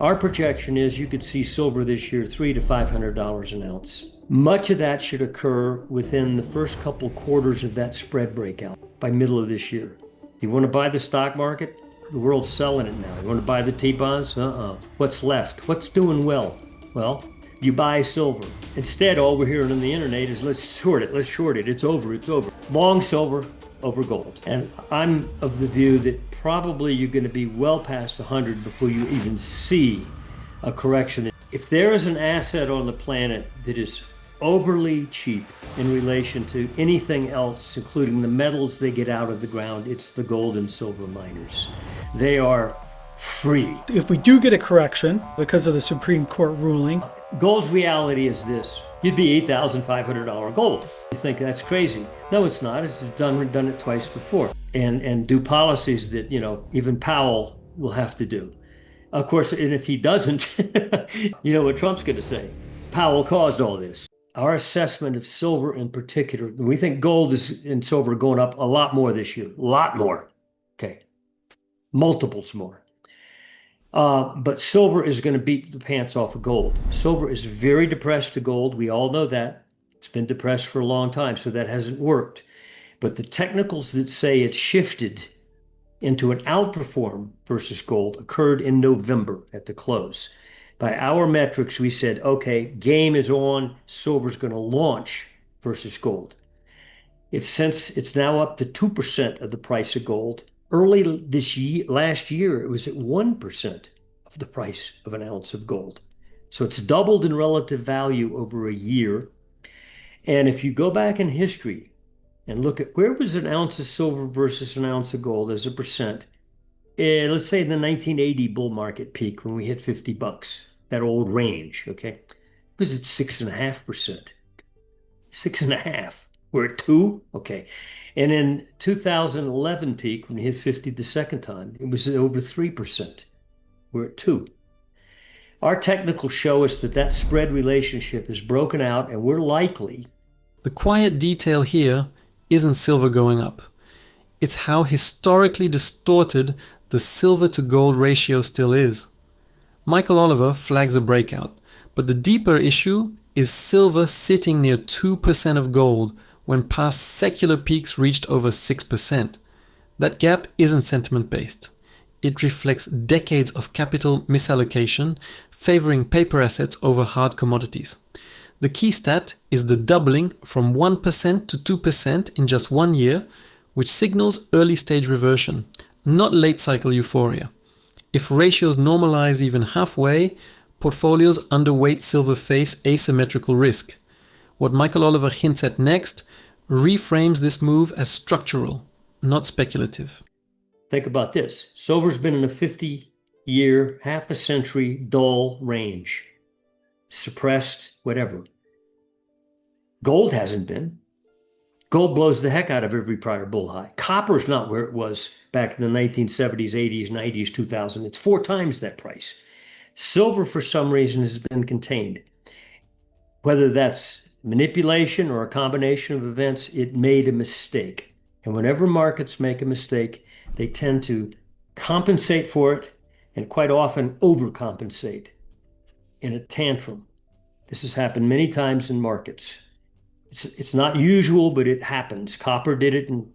Our projection is you could see silver this year $300 to $500 an ounce. Much of that should occur within the first couple quarters of that spread breakout by middle of this year. Do you want to buy the stock market? The world's selling it now. You want to buy the T-bonds? What's left? What's doing well? Well, you buy silver. Instead, all we're hearing on the internet is let's short it, let's short it. It's over, it's over. Long silver over gold. And I'm of the view that probably you're going to be well past 100 before you even see a correction. If there is an asset on the planet that is overly cheap in relation to anything else, including the metals they get out of the ground, it's the gold and silver miners. They are free. If we do get a correction because of the Supreme Court ruling, gold's reality is this. You'd be $8,500 gold. You think that's crazy. No, it's not. It's done it twice before. And do policies that, even Powell will have to do. Of course, and if he doesn't, you know what Trump's going to say. Powell caused all this. Our assessment of silver in particular, we think gold and silver are going up a lot more this year. A lot more. Okay. Multiples more. But silver is going to beat the pants off of gold. Silver is very depressed to gold. We all know that. It's been depressed for a long time, so that hasn't worked. But the technicals that say it shifted into an outperform versus gold occurred in November at the close. By our metrics, we said, okay, game is on. Silver's going to launch versus gold. It's now up to 2% of the price of gold. Early last year, it was at 1% of the price of an ounce of gold. So it's doubled in relative value over a year. And if you go back in history and look at where was an ounce of silver versus an ounce of gold as a percent, let's say the 1980 bull market peak when we hit $50, that old range, okay, it was at 6.5%. 6.5%. We're at 2%, okay. And in 2011 peak, when we hit 50 the second time, it was over 3%. We're at 2%. Our technicals show us that spread relationship is broken out, and we're likely. The quiet detail here isn't silver going up. It's how historically distorted the silver to gold ratio still is. Michael Oliver flags a breakout, but the deeper issue is silver sitting near 2% of gold when past secular peaks reached over 6%. That gap isn't sentiment-based. It reflects decades of capital misallocation, favoring paper assets over hard commodities. The key stat is the doubling from 1% to 2% in just 1 year, which signals early stage reversion, not late cycle euphoria. If ratios normalize even halfway, portfolios underweight silver face asymmetrical risk. What Michael Oliver hints at next reframes this move as structural, not speculative. Think about this. Silver's been in a 50-year, half a century dull range. Suppressed, whatever. Gold hasn't been. Gold blows the heck out of every prior bull high. Copper's not where it was back in the 1970s, 80s, 90s, 2000. It's 4 times that price. Silver, for some reason, has been contained. Whether that's manipulation or a combination of events, it made a mistake. And whenever markets make a mistake, they tend to compensate for it and quite often overcompensate in a tantrum. This has happened many times in markets. It's not usual, but it happens. Copper did it in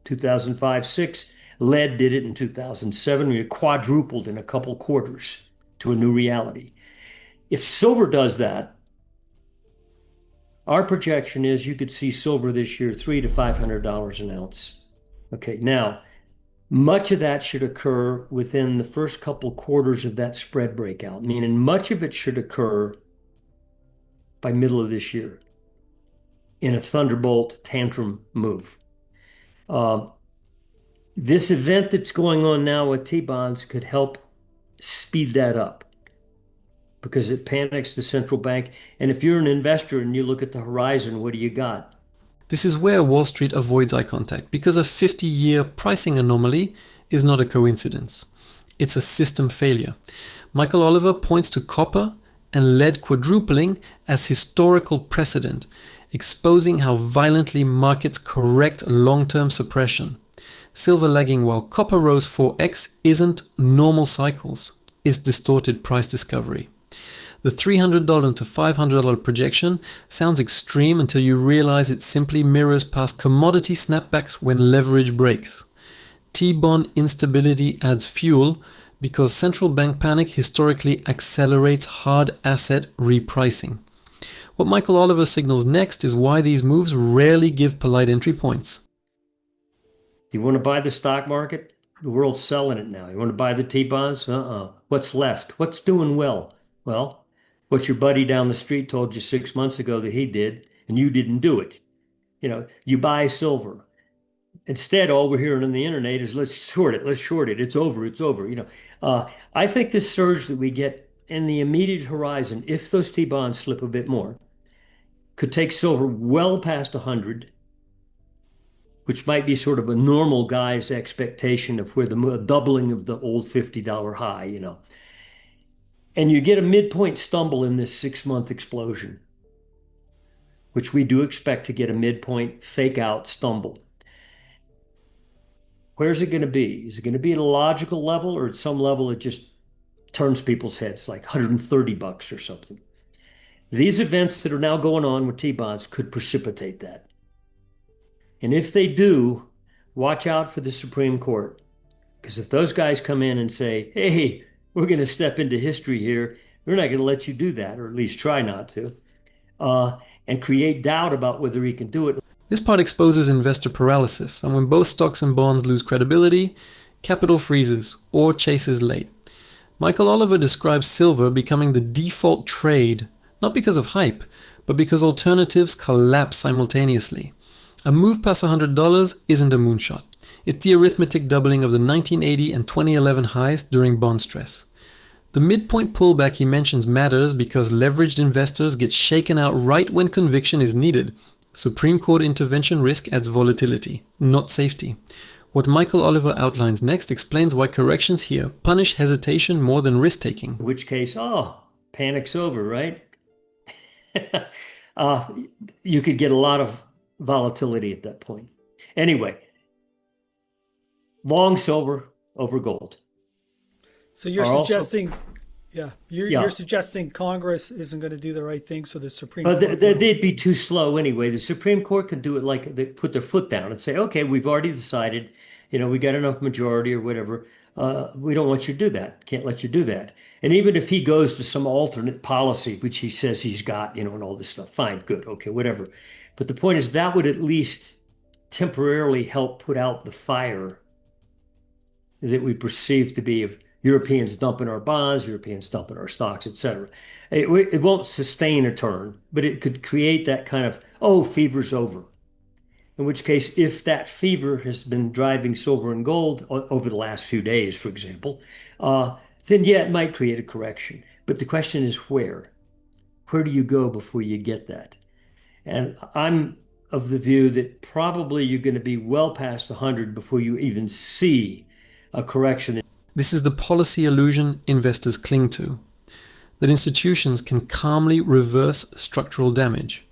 2005-06. Lead did it in 2007. We quadrupled in a couple quarters to a new reality. If silver does that, our projection is you could see silver this year $300 to $500 an ounce. Okay, now, much of that should occur within the first couple quarters of that spread breakout, meaning much of it should occur by middle of this year in a thunderbolt tantrum move. This event that's going on now with T-bonds could help speed that up because it panics the central bank. And if you're an investor and you look at the horizon, what do you got? This is where Wall Street avoids eye contact because a 50-year pricing anomaly is not a coincidence. It's a system failure. Michael Oliver points to copper and lead quadrupling as historical precedent, exposing how violently markets correct long-term suppression. Silver lagging while copper rose 4x isn't normal cycles. is distorted price discovery. The $300 to $500 projection sounds extreme until you realize it simply mirrors past commodity snapbacks when leverage breaks. T-bond instability adds fuel because central bank panic historically accelerates hard asset repricing. What Michael Oliver signals next is why these moves rarely give polite entry points. Do you want to buy the stock market? The world's selling it now. You want to buy the T-bonds? What's left? What's doing well? Well, what your buddy down the street told you 6 months ago that he did, and you didn't do it. You buy silver. Instead, all we're hearing on the internet is let's short it, it's over, it's over. I think this surge that we get in the immediate horizon, if those T-bonds slip a bit more, could take silver well past 100, which might be sort of a normal guy's expectation of where the doubling of the old $50 high, And you get a midpoint stumble in this 6-month explosion, which we do expect to get a midpoint fake out stumble. Where's it going to be? Is it going to be at a logical level, or at some level it just turns people's heads, like $130 or something? These events that are now going on with T-bonds could precipitate that. And if they do, watch out for the Supreme Court. Because if those guys come in and say, hey, we're going to step into history here, we're not going to let you do that, or at least try not to, and create doubt about whether he can do it. This part exposes investor paralysis, and when both stocks and bonds lose credibility, capital freezes or chases late. Michael Oliver describes silver becoming the default trade, not because of hype, but because alternatives collapse simultaneously. A move past $100 isn't a moonshot. It's the arithmetic doubling of the 1980 and 2011 highs during bond stress. The midpoint pullback he mentions matters because leveraged investors get shaken out right when conviction is needed. Supreme Court intervention risk adds volatility, not safety. What Michael Oliver outlines next explains why corrections here punish hesitation more than risk-taking. In which case, panic's over, right? You could get a lot of volatility at that point. Anyway, long silver over gold. So you're suggesting, you're suggesting Congress isn't going to do the right thing, so the Supreme Court they'd be too slow anyway. The Supreme Court could do it like they put their foot down and say, okay, we've already decided, we got enough majority or whatever. We don't want you to do that. Can't let you do that. And even if he goes to some alternate policy, which he says he's got, and all this stuff, fine, good, okay, whatever. But the point is that would at least temporarily help put out the fire that we perceive to be of Europeans dumping our bonds, Europeans dumping our stocks, etc. It won't sustain a turn, but it could create that kind of, fever's over. In which case, if that fever has been driving silver and gold over the last few days, for example, then it might create a correction. But the question is where? Where do you go before you get that? And I'm of the view that probably you're going to be well past 100 before you even see a correction. This is the policy illusion investors cling to, that institutions can calmly reverse structural damage.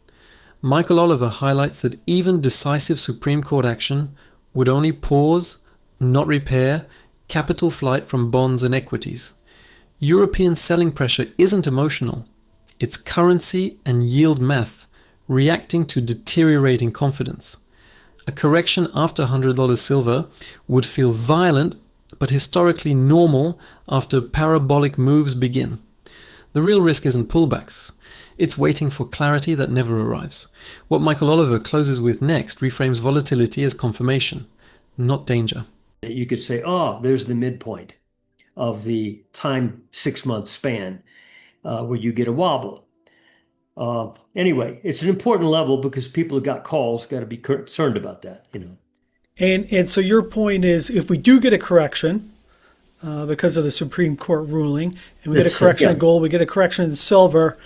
Michael Oliver highlights that even decisive Supreme Court action would only pause, not repair, capital flight from bonds and equities. European selling pressure isn't emotional. It's currency and yield math reacting to deteriorating confidence. A correction after $100 silver would feel violent but historically normal after parabolic moves begin. The real risk isn't pullbacks. It's waiting for clarity that never arrives. What Michael Oliver closes with next reframes volatility as confirmation, not danger. You could say, there's the midpoint of the time 6-month span where you get a wobble. Anyway, it's an important level because people who got calls got to be concerned about that, And so your point is, if we do get a correction because of the Supreme Court ruling, and we get a correction in gold, we get a correction in silver,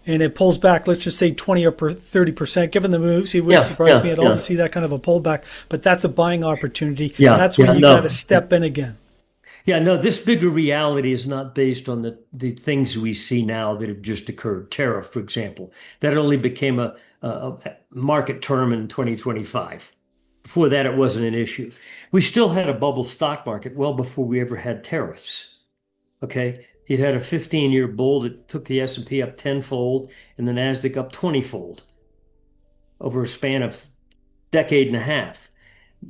and it pulls back, let's just say 20 or 30%, given the moves, it wouldn't surprise me at all to see that kind of a pullback, but that's a buying opportunity. That's when you got to step in again. This bigger reality is not based on the things we see now that have just occurred. Tariff, for example, that only became a market term in 2025. Before that, it wasn't an issue. We still had a bubble stock market well before we ever had tariffs. Okay. He'd had a 15-year bull that took the S&P up tenfold and the Nasdaq up 20-fold over a span of decade and a half.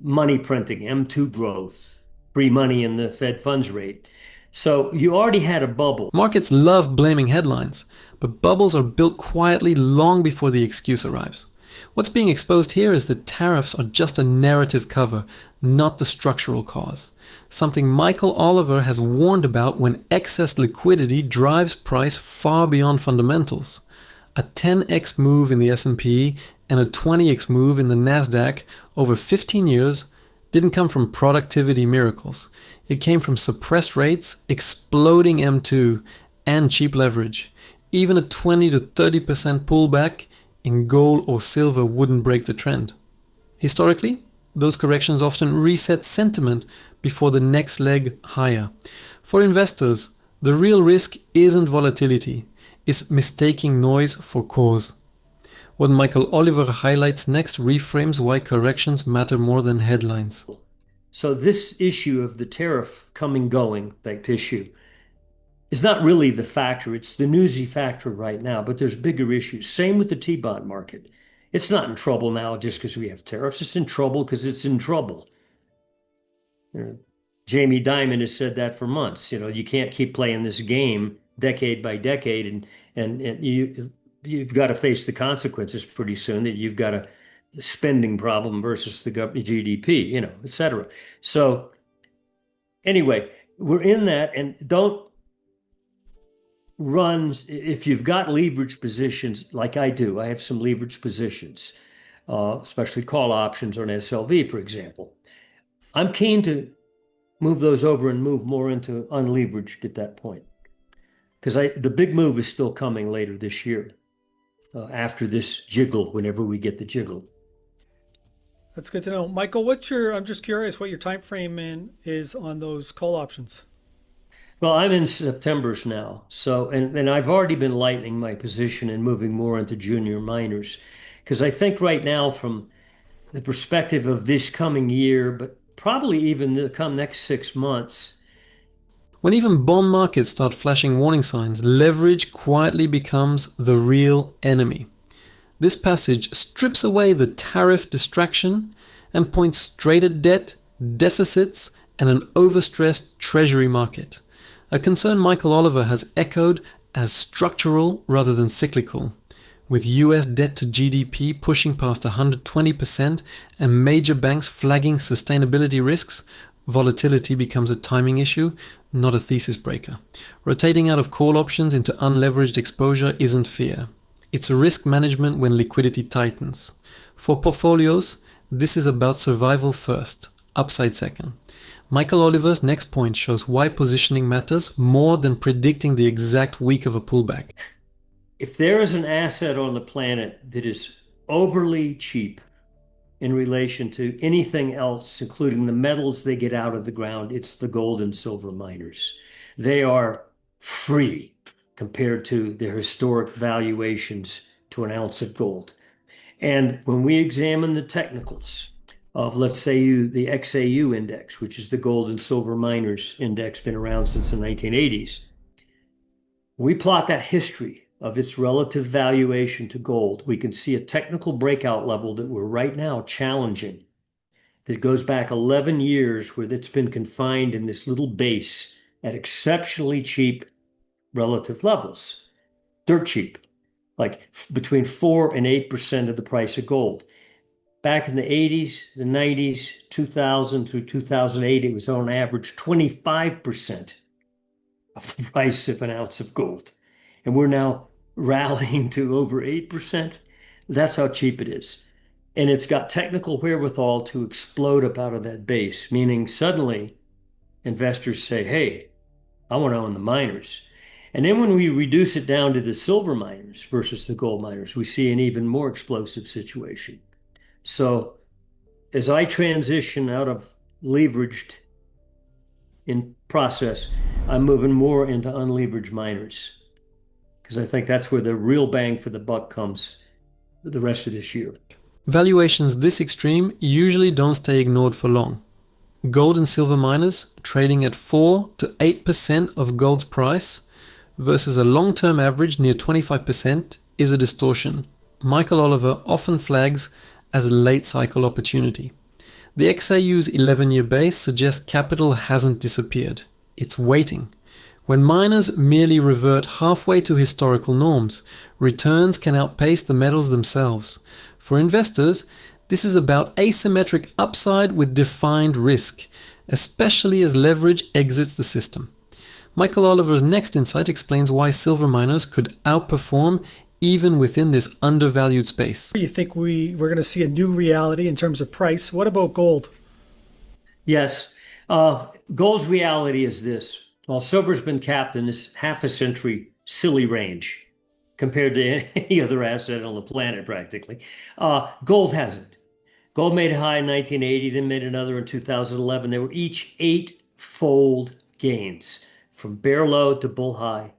Money printing, M2 growth, free money in the Fed funds rate. So you already had a bubble. Markets love blaming headlines, but bubbles are built quietly long before the excuse arrives. What's being exposed here is that tariffs are just a narrative cover, not the structural cause. Something Michael Oliver has warned about when excess liquidity drives price far beyond fundamentals. A 10x move in the S&P and a 20x move in the Nasdaq over 15 years didn't come from productivity miracles. It came from suppressed rates, exploding M2, and cheap leverage. Even a 20 to 30% pullback in gold or silver wouldn't break the trend. Historically, those corrections often reset sentiment before the next leg higher. For investors, the real risk isn't volatility, it's mistaking noise for cause. What Michael Oliver highlights next reframes why corrections matter more than headlines. So this issue of the tariff coming going, that issue, is not really the factor. It's the newsy factor right now, but there's bigger issues. Same with the T-bond market. It's not in trouble now just because we have tariffs. It's in trouble because it's in trouble. Jamie Dimon has said that for months. You can't keep playing this game decade by decade, and you've got to face the consequences pretty soon. That you've got a spending problem versus the GDP, et cetera. So anyway, we're in that, and don't run if you've got leverage positions like I do. I have some leverage positions, especially call options on SLV, for example. I'm keen to move those over and move more into unleveraged at that point, because the big move is still coming later this year, after this jiggle, whenever we get the jiggle. That's good to know. Michael, I'm just curious what your time frame is on those call options. Well, I'm in September's now, so and I've already been lightening my position and moving more into junior minors, because I think right now, from the perspective of this coming year, but probably even the come next 6 months. When even bond markets start flashing warning signs, leverage quietly becomes the real enemy. This passage strips away the tariff distraction and points straight at debt, deficits, and an overstressed treasury market. A concern Michael Oliver has echoed as structural rather than cyclical. With US debt to GDP pushing past 120% and major banks flagging sustainability risks, volatility becomes a timing issue, not a thesis breaker. Rotating out of call options into unleveraged exposure isn't fear. It's risk management when liquidity tightens. For portfolios, this is about survival first, upside second. Michael Oliver's next point shows why positioning matters more than predicting the exact week of a pullback. If there is an asset on the planet that is overly cheap in relation to anything else, including the metals they get out of the ground, it's the gold and silver miners. They are free compared to their historic valuations to an ounce of gold. And when we examine the technicals of, let's say, the XAU index, which is the gold and silver miners index, been around since the 1980s, we plot that history of its relative valuation to gold. We can see a technical breakout level that we're right now challenging, that goes back 11 years, where it's been confined in this little base at exceptionally cheap relative levels, dirt cheap, like between 4 and 8% of the price of gold. Back in the 80s, the 90s, 2000 through 2008, it was on average 25% of the price of an ounce of gold. And we're now rallying to over 8%. That's how cheap it is. And it's got technical wherewithal to explode up out of that base, meaning suddenly investors say, hey, I want to own the miners. And then when we reduce it down to the silver miners versus the gold miners, we see an even more explosive situation. So as I transition out of leveraged in process, I'm moving more into unleveraged miners, because I think that's where the real bang for the buck comes the rest of this year. Valuations this extreme usually don't stay ignored for long. Gold and silver miners trading at 4 to 8% of gold's price versus a long-term average near 25% is a distortion Michael Oliver often flags as a late cycle opportunity. The XAU's 11-year base suggests capital hasn't disappeared. It's waiting. When miners merely revert halfway to historical norms, returns can outpace the metals themselves. For investors, this is about asymmetric upside with defined risk, especially as leverage exits the system. Michael Oliver's next insight explains why silver miners could outperform even within this undervalued space. You think we're going to see a new reality in terms of price? What about gold? Yes. Gold's reality is this. While silver's been capped in this half a century silly range compared to any other asset on the planet, practically, gold hasn't. Gold made a high in 1980, then made another in 2011. They were each eightfold gains from bear low to bull high,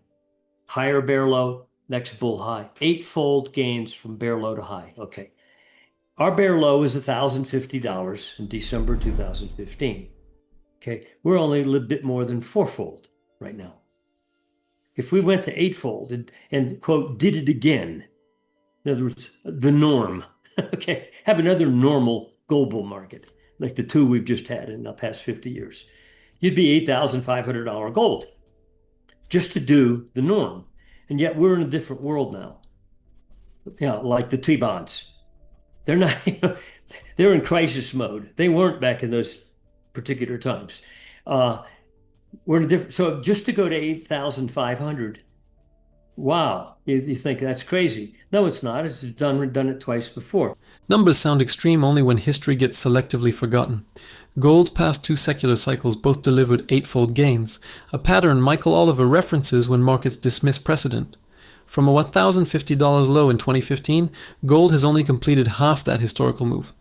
higher bear low, next bull high, eightfold gains from bear low to high. Okay. Our bear low is $1,050 in December 2015. Okay. We're only a little bit more than fourfold right now. If we went to eightfold and quote, did it again, in other words, the norm, okay, have another normal gold bull market, like the two we've just had in the past 50 years, you'd be $8,500 gold just to do the norm. And yet we're in a different world now. Like the T-bonds. They're not, they're in crisis mode. They weren't back in those particular times. We're in a different, so just to go to 8,500, wow, you think that's crazy. No, it's not. It's done it twice before. Numbers sound extreme only when history gets selectively forgotten. Gold's past two secular cycles both delivered eightfold gains, a pattern Michael Oliver references when markets dismiss precedent. From a $1,050 low in 2015, gold has only completed half that historical move.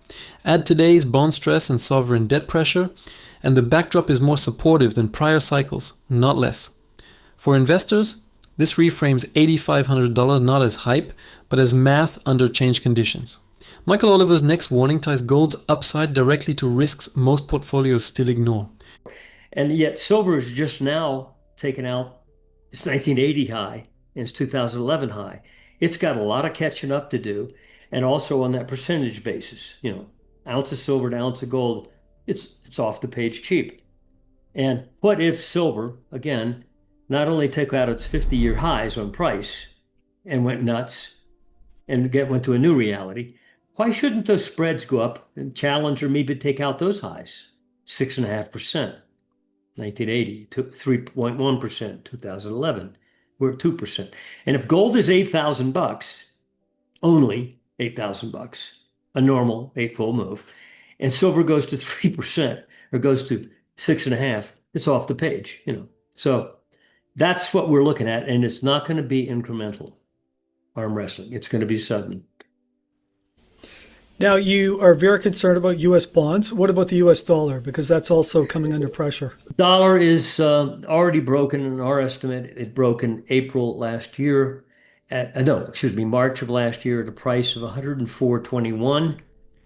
Add today's bond stress and sovereign debt pressure, and the backdrop is more supportive than prior cycles, not less. For investors, this reframes $8,500 not as hype, but as math under changed conditions. Michael Oliver's next warning ties gold's upside directly to risks most portfolios still ignore. And yet silver is just now taken out its 1980 high and its 2011 high. It's got a lot of catching up to do. And also on that percentage basis, ounce of silver to ounce of gold, it's off the page cheap. And what if silver, again, not only took out its 50-year highs on price and went nuts and went to a new reality, why shouldn't those spreads go up and challenge or maybe take out those highs? 6.5%, 1980, 3.1%, 2011, we're at 2%. And if gold is $8,000, only $8,000, a normal eightfold move, and silver goes to 3% or goes to 6.5%, it's off the page, So that's what we're looking at, and it's not going to be incremental arm wrestling. It's going to be sudden. Now, you are very concerned about U.S. bonds. What about the U.S. dollar? Because that's also coming under pressure. Dollar is already broken in our estimate. It broke in April last year. March of last year at a price of 104.21,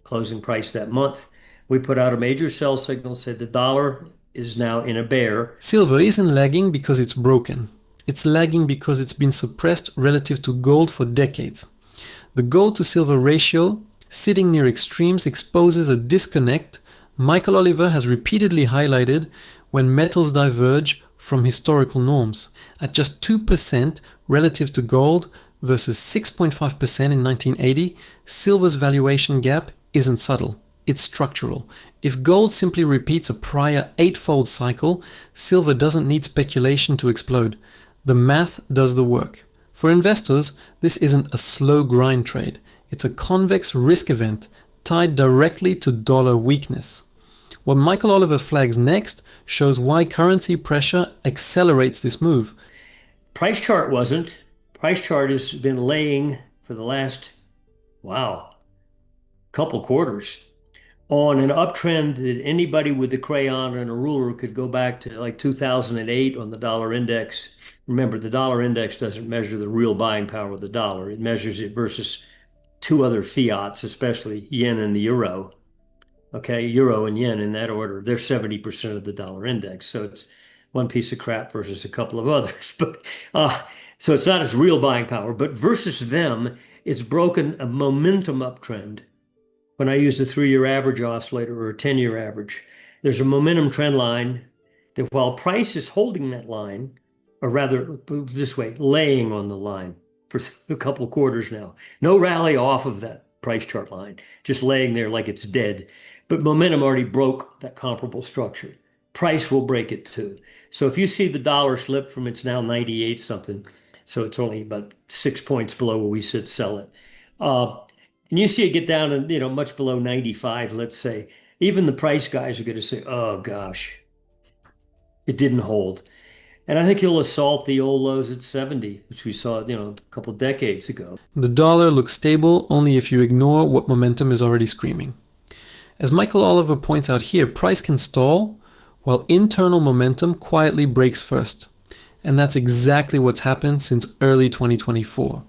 closing price that month. We put out a major sell signal, said the dollar is now in a bear. Silver isn't lagging because it's broken. It's lagging because it's been suppressed relative to gold for decades. The gold to silver ratio sitting near extremes exposes a disconnect Michael Oliver has repeatedly highlighted when metals diverge from historical norms at just 2% relative to gold versus 6.5% in 1980. Silver's valuation gap isn't subtle, it's structural. If gold simply repeats a prior eightfold cycle, silver doesn't need speculation to explode. The math does the work. For investors, this isn't a slow grind trade. It's a convex risk event tied directly to dollar weakness. What Michael Oliver flags next shows why currency pressure accelerates this move. Price chart wasn't. Price chart has been laying for the last, couple quarters on an uptrend that anybody with a crayon and a ruler could go back to like 2008 on the dollar index. Remember, the dollar index doesn't measure the real buying power of the dollar. It measures it versus two other fiats, especially yen and the euro. Okay, euro and yen in that order. They're 70% of the dollar index. So it's one piece of crap versus a couple of others. But so it's not its real buying power, but versus them, it's broken a momentum uptrend. When I use the 3-year average oscillator or a 10-year average, there's a momentum trend line that while price is holding that line, or rather put it this way, laying on the line for a couple of quarters now. No rally off of that price chart line, just laying there like it's dead. But momentum already broke that comparable structure. Price will break it too. So if you see the dollar slip from it's now 98 something, so it's only about 6 points below where we sit, sell it. And you see it get down and much below 95, let's say. Even the price guys are going to say, "Oh gosh, it didn't hold." And I think you'll assault the old lows at 70, which we saw, a couple decades ago. The dollar looks stable only if you ignore what momentum is already screaming. As Michael Oliver points out here, price can stall while internal momentum quietly breaks first. And that's exactly what's happened since early 2024.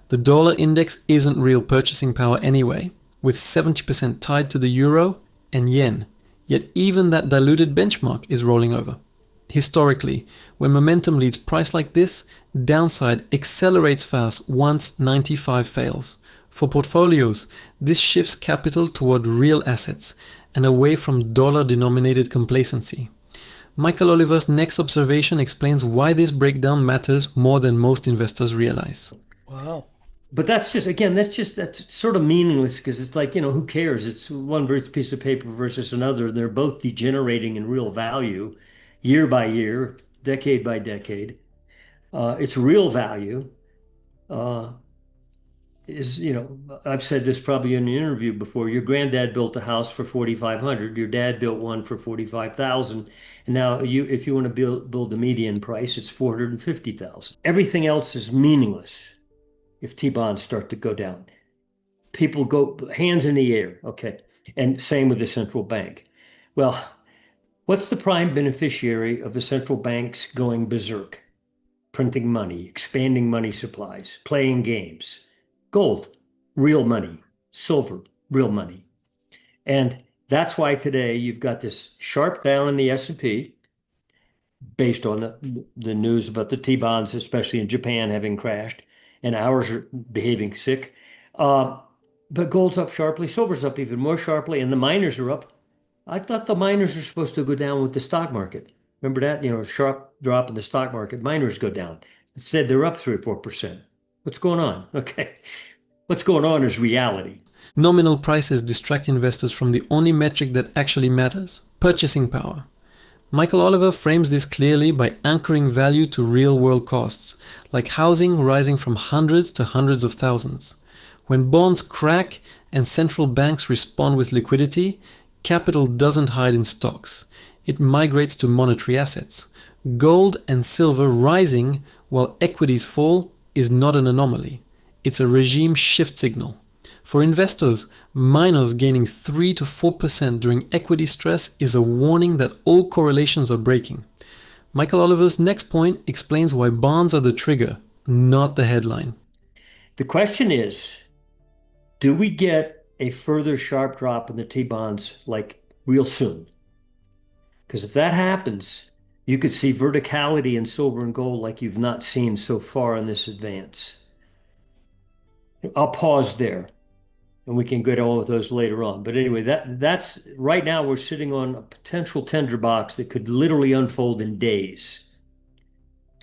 The dollar index isn't real purchasing power anyway, with 70% tied to the euro and yen, yet even that diluted benchmark is rolling over. Historically, when momentum leads price like this, downside accelerates fast once 95 fails. For portfolios, this shifts capital toward real assets and away from dollar-denominated complacency. Michael Oliver's next observation explains why this breakdown matters more than most investors realize. Wow. But that's sort of meaningless because it's like, who cares? It's one piece of paper versus another. They're both degenerating in real value year by year, decade by decade. It's real value is, I've said this probably in an interview before. Your granddad built a house for 4,500. Your dad built one for 45,000. And now if you want to build the median price, it's 450,000. Everything else is meaningless if T-bonds start to go down. People go hands in the air, okay? And same with the central bank. Well, what's the prime beneficiary of the central banks going berserk? Printing money, expanding money supplies, playing games. Gold, real money. Silver, real money. And that's why today you've got this sharp down in the S&P based on the news about the T-bonds, especially in Japan, having crashed, and ours are behaving sick. But gold's up sharply, silver's up even more sharply, and the miners are up. I thought the miners are supposed to go down with the stock market. Remember that? A sharp drop in the stock market, miners go down. Instead, they're up 3 or 4%. What's going on? Okay. What's going on is reality. Nominal prices distract investors from the only metric that actually matters, purchasing power. Michael Oliver frames this clearly by anchoring value to real-world costs, like housing rising from hundreds to hundreds of thousands. When bonds crack and central banks respond with liquidity, capital doesn't hide in stocks. It migrates to monetary assets. Gold and silver rising while equities fall is not an anomaly. It's a regime shift signal. For investors, miners gaining 3 to 4% during equity stress is a warning that all correlations are breaking. Michael Oliver's next point explains why bonds are the trigger, not the headline. The question is, do we get a further sharp drop in the T-bonds like real soon? Because if that happens, you could see verticality in silver and gold like you've not seen so far in this advance. I'll pause there, and we can get on with those later on. But anyway, that's right now we're sitting on a potential tender box that could literally unfold in days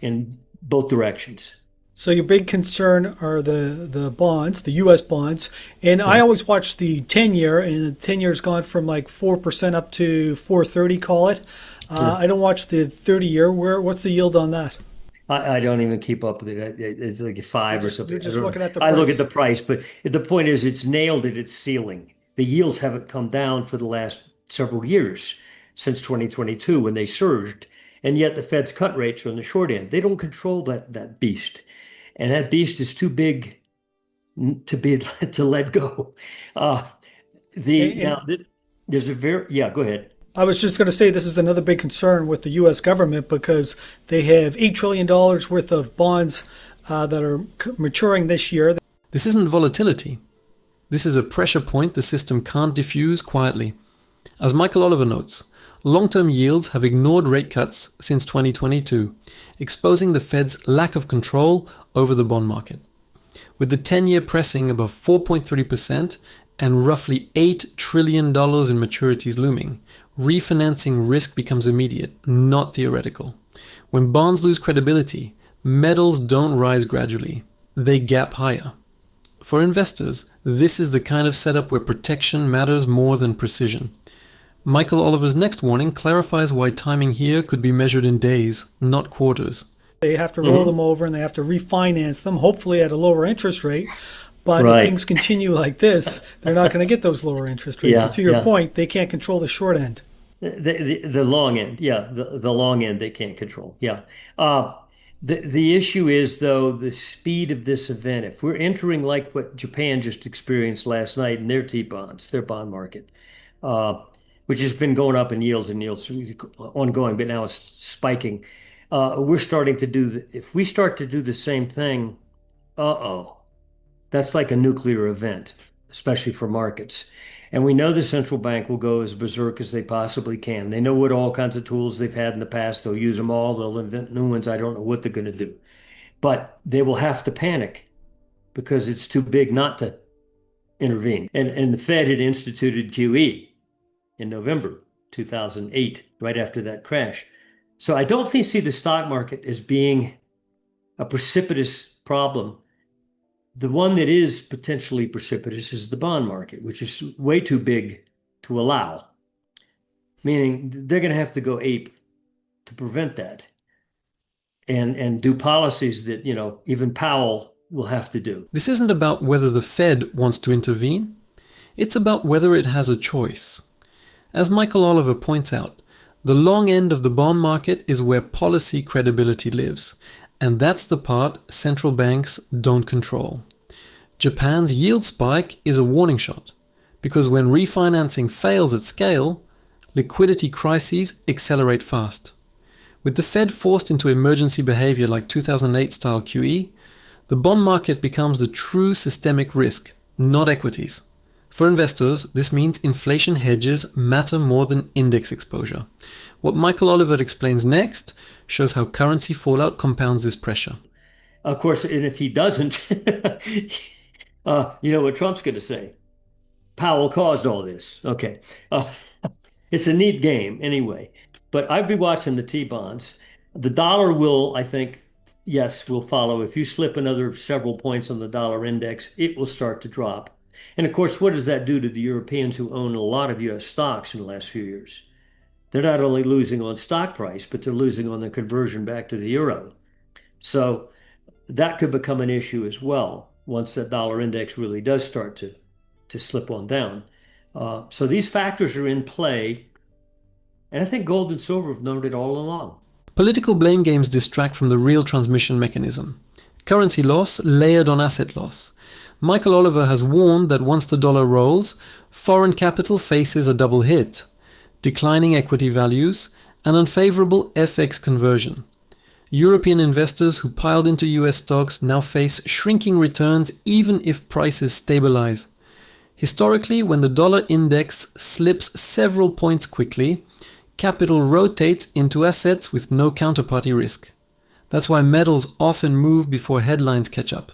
in both directions. So your big concern are the bonds, the U.S. bonds. And I always watch the 10-year, and the 10-year's gone from like 4% up to 4.30, call it. I don't watch the 30-year. What's the yield on that? I don't even keep up with it. It's like a 5 or something. You're just looking at the price. I look at the price, but the point is it's nailed at its ceiling. The yields haven't come down for the last several years, since 2022 when they surged. And yet the Fed's cut rates are on the short end. They don't control that beast. And that beast is too big to let go. There's a go ahead. I was just going to say this is another big concern with the U.S. government because they have $8 trillion worth of bonds that are maturing this year. This isn't volatility. This is a pressure point the system can't diffuse quietly. As Michael Oliver notes, long-term yields have ignored rate cuts since 2022, exposing the Fed's lack of control over the bond market. With the 10-year pressing above 4.3% and roughly $8 trillion in maturities looming, refinancing risk becomes immediate, not theoretical. When bonds lose credibility, metals don't rise gradually. They gap higher. For investors, this is the kind of setup where protection matters more than precision. Michael Oliver's next warning clarifies why timing here could be measured in days, not quarters. They have to roll them over and they have to refinance them, hopefully at a lower interest rate. But Right. if things continue like this, they're not going to get those lower interest rates. Yeah, So to your yeah. point, they can't control the short end. The long end, yeah, the long end they can't control, yeah. The issue is though the speed of this event. If we're entering like what Japan just experienced last night in their T-bonds, their bond market, uh, which has been going up in yields and yields ongoing, but now it's spiking. We're starting to do if we start to do the same thing, uh-oh, that's like a nuclear event, especially for markets. And we know the central bank will go as berserk as they possibly can. They know what all kinds of tools they've had in the past. They'll use them all. They'll invent new ones. I don't know what they're going to do. But they will have to panic because it's too big not to intervene. And the Fed had instituted QE in November 2008, right after that crash. So I don't see the stock market as being a precipitous problem. The one that is potentially precipitous is the bond market, which is way too big to allow, meaning they're going to have to go ape to prevent that and do policies that, even Powell will have to do. This isn't about whether the Fed wants to intervene. It's about whether it has a choice. As Michael Oliver points out, the long end of the bond market is where policy credibility lives, and that's the part central banks don't control. Japan's yield spike is a warning shot, because when refinancing fails at scale, liquidity crises accelerate fast. With the Fed forced into emergency behavior like 2008 style QE, the bond market becomes the true systemic risk, not equities. For investors, this means inflation hedges matter more than index exposure. What Michael Oliver explains next shows how currency fallout compounds this pressure. Of course, and if he doesn't, you know what Trump's going to say? Powell caused all this. Okay. It's a neat game anyway. But I've been watching the T-bonds. The dollar will, I think, yes, will follow. If you slip another several points on the dollar index, it will start to drop. And of course, what does that do to the Europeans who own a lot of US stocks in the last few years? They're not only losing on stock price, but they're losing on the conversion back to the euro. So that could become an issue as well once that dollar index really does start to slip on down. So these factors are in play. And I think gold and silver have known it all along. Political blame games distract from the real transmission mechanism. Currency loss layered on asset loss. Michael Oliver has warned that once the dollar rolls, foreign capital faces a double hit: declining equity values and unfavorable FX conversion. European investors who piled into US stocks now face shrinking returns even if prices stabilize. Historically, when the dollar index slips several points quickly, capital rotates into assets with no counterparty risk. That's why metals often move before headlines catch up.